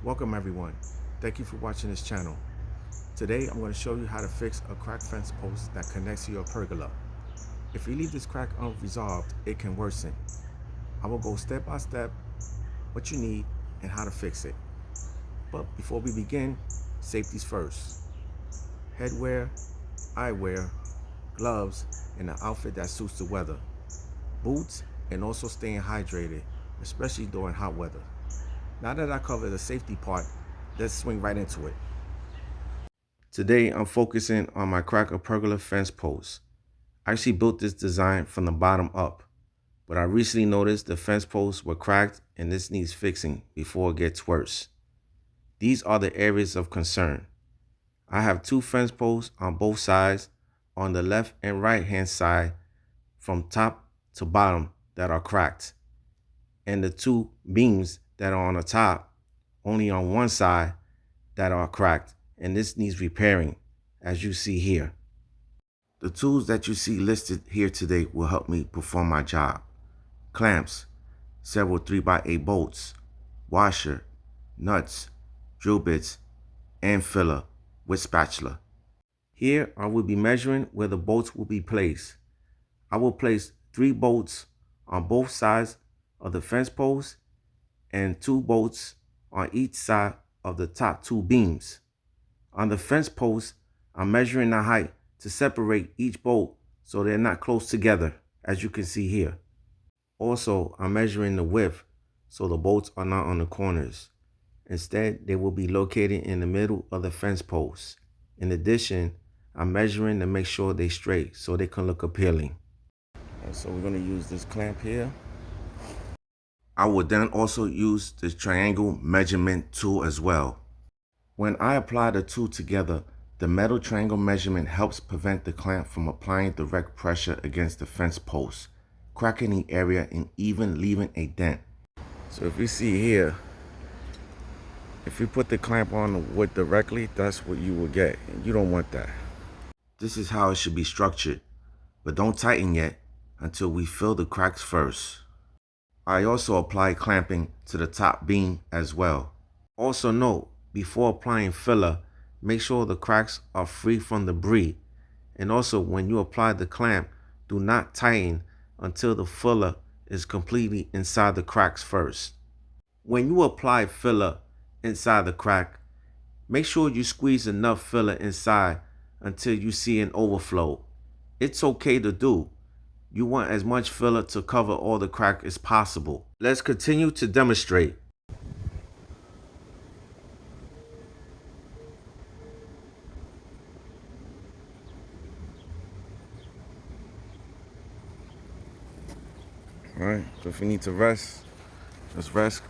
Welcome everyone. Thank you for watching this channel. Today I'm going to show you how to fix a cracked fence post that connects to your pergola. If you leave this crack unresolved, it can worsen. I will go step by step what you need and how to fix it. But before we begin, safety's first. Headwear, eyewear, gloves, and an outfit that suits the weather. Boots, and also staying hydrated, especially during hot weather. Now that I covered the safety part, let's swing right into it. Today, I'm focusing on my crack or pergola fence post. I actually built this design from the bottom up, but I recently noticed the fence posts were cracked and this needs fixing before it gets worse. These are the areas of concern. I have two fence posts on both sides, on the left and right hand side, from top to bottom, that are cracked, and the two beams that are on the top, only on one side, that are cracked, and this needs repairing, as you see here. The tools that you see listed here today will help me perform my job. Clamps, several 3x8 bolts, washer, nuts, drill bits, and filler with spatula. Here I will be measuring where the bolts will be placed. I will place 3 bolts on both sides of the fence post and 2 bolts on each side of the top 2 beams. On the fence post, I'm measuring the height to separate each bolt so they're not close together, as you can see here. Also, I'm measuring the width so the bolts are not on the corners. Instead, they will be located in the middle of the fence post. In addition, I'm measuring to make sure they're straight so they can look appealing. So we're going to use this clamp here. I will then also use this triangle measurement tool as well. When I apply the two together, the metal triangle measurement helps prevent the clamp from applying direct pressure against the fence post, cracking the area and even leaving a dent. So if you see here, if you put the clamp on the wood directly, that's what you will get. And you don't want that. This is how it should be structured, but don't tighten yet until we fill the cracks first. I also apply clamping to the top beam as well. Also note, before applying filler, make sure the cracks are free from debris. And also when you apply the clamp, do not tighten until the filler is completely inside the cracks first. When you apply filler inside the crack, make sure you squeeze enough filler inside until you see an overflow. It's okay to do. You want as much filler to cover all the crack as possible. Let's continue to demonstrate. All right, so if you need to rest, just rest.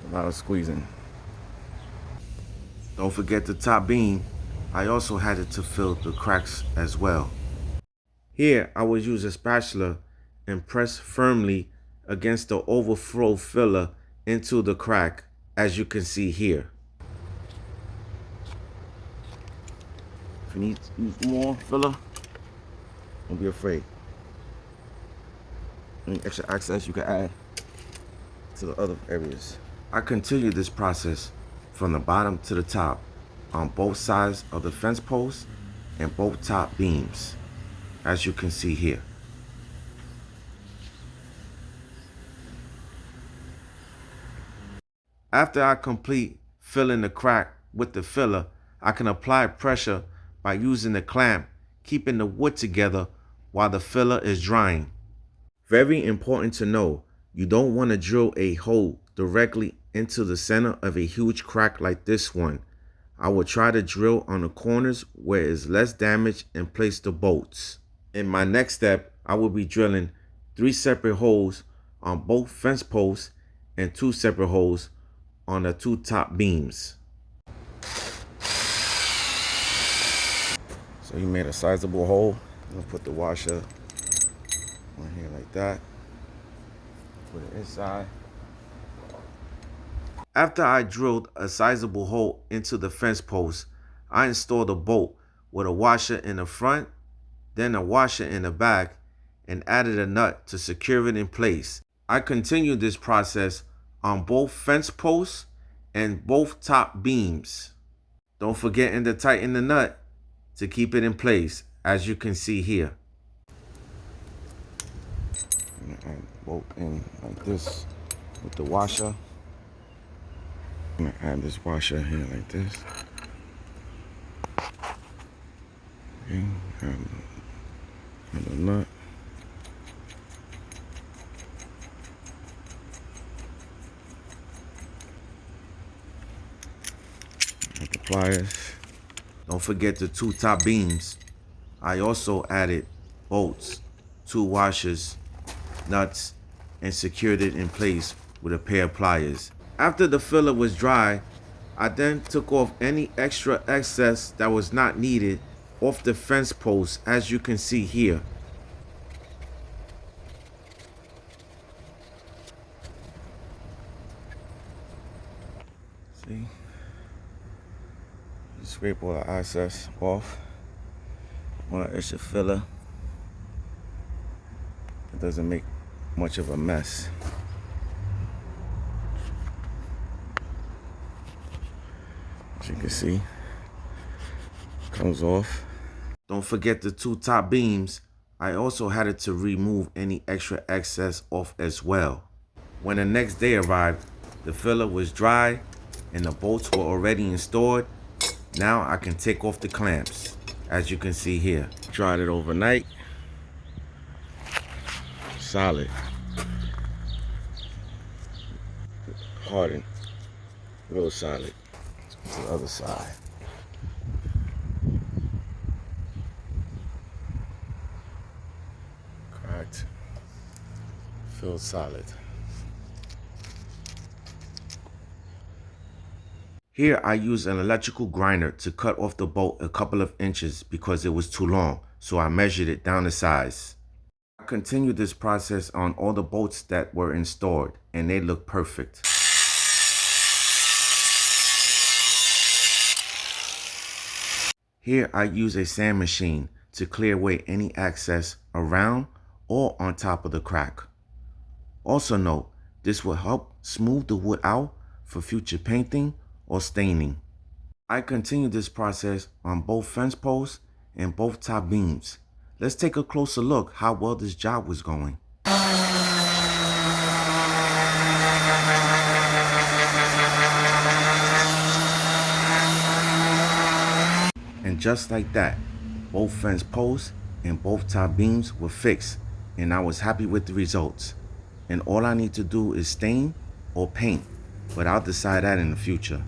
A lot of squeezing. Don't forget the top beam. I also had it to fill the cracks as well. Here, I will use a spatula and press firmly against the overflow filler into the crack, as you can see here. If you need to use more filler, don't be afraid. Any extra access you can add to the other areas. I continue this process from the bottom to the top on both sides of the fence post and both top beams, as you can see here. After I complete filling the crack with the filler, I can apply pressure by using the clamp, keeping the wood together while the filler is drying. Very important to know, you don't want to drill a hole directly into the center of a huge crack like this one. I will try to drill on the corners where it's less damage and place the bolts. In my next step, I will be drilling 3 separate holes on both fence posts and 2 separate holes on the 2 top beams. So you made a sizable hole. I'm gonna put the washer on here like that. Put it inside. After I drilled a sizable hole into the fence post, I installed a bolt with a washer in the front, then a washer in the back, and added a nut to secure it in place. I continued this process on both fence posts and both top beams. Don't forget to tighten the nut to keep it in place, as you can see here. And bolt in like this with the washer. I'm gonna add this washer here like this. Okay, add the nut. Add the pliers. Don't forget the two top beams. I also added bolts, two washers, nuts, and secured it in place with a pair of pliers. After the filler was dry, I then took off any extra excess that was not needed off the fence posts, as you can see here. See? You scrape all the excess off. All that extra filler. It doesn't make much of a mess. As you can see, comes off. Don't forget the two top beams. I also had to remove any extra excess off as well. When the next day arrived, the filler was dry and the bolts were already installed. Now I can take off the clamps, as you can see here. Dried it overnight. Solid. Hardened. Real solid. To the other side. Cracked. Feels solid. Here I used an electrical grinder to cut off the bolt a couple of inches because it was too long, so I measured it down to size. I continued this process on all the bolts that were installed, and they look perfect. Here I use a sand machine to clear away any excess around or on top of the crack. Also note, this will help smooth the wood out for future painting or staining. I continue this process on both fence posts and both top beams. Let's take a closer look how well this job was going. And just like that, both fence posts and both top beams were fixed, and I was happy with the results. And all I need to do is stain or paint, but I'll decide that in the future.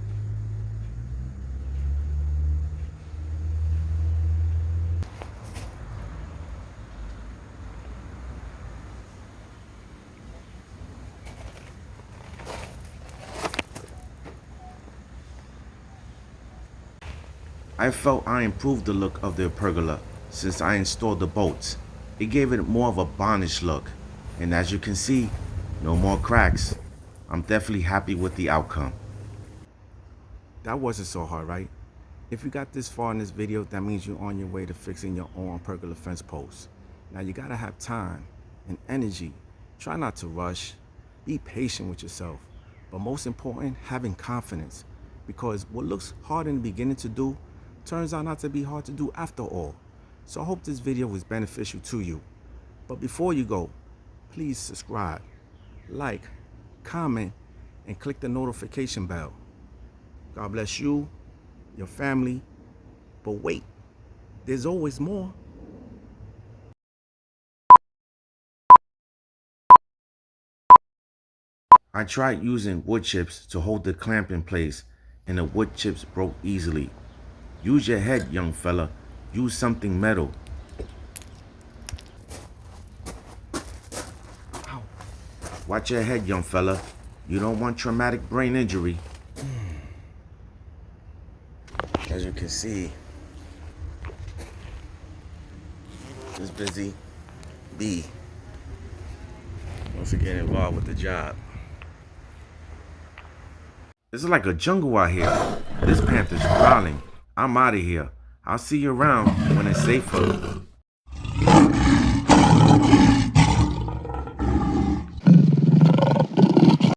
I felt I improved the look of the pergola since I installed the bolts. It gave it more of a varnish look, and as you can see, no more cracks. I'm definitely happy with the outcome. That wasn't so hard, right? If you got this far in this video, that means you're on your way to fixing your own pergola fence posts. Now you gotta have time and energy. Try not to rush. Be patient with yourself. But most important, having confidence. Because what looks hard in the beginning to do turns out not to be hard to do after all. So I hope this video was beneficial to you. But before you go, please subscribe, like, comment, and click the notification bell. God bless you, your family. But wait, there's always more. I tried using wood chips to hold the clamp in place, and the wood chips broke easily. Use your head, young fella. Use something metal. Ow. Watch your head, young fella. You don't want traumatic brain injury. As you can see, just busy bee. Once to get involved with the job. This is like a jungle out here. This panther's growling. I'm out of here. I'll see you around when it's safer.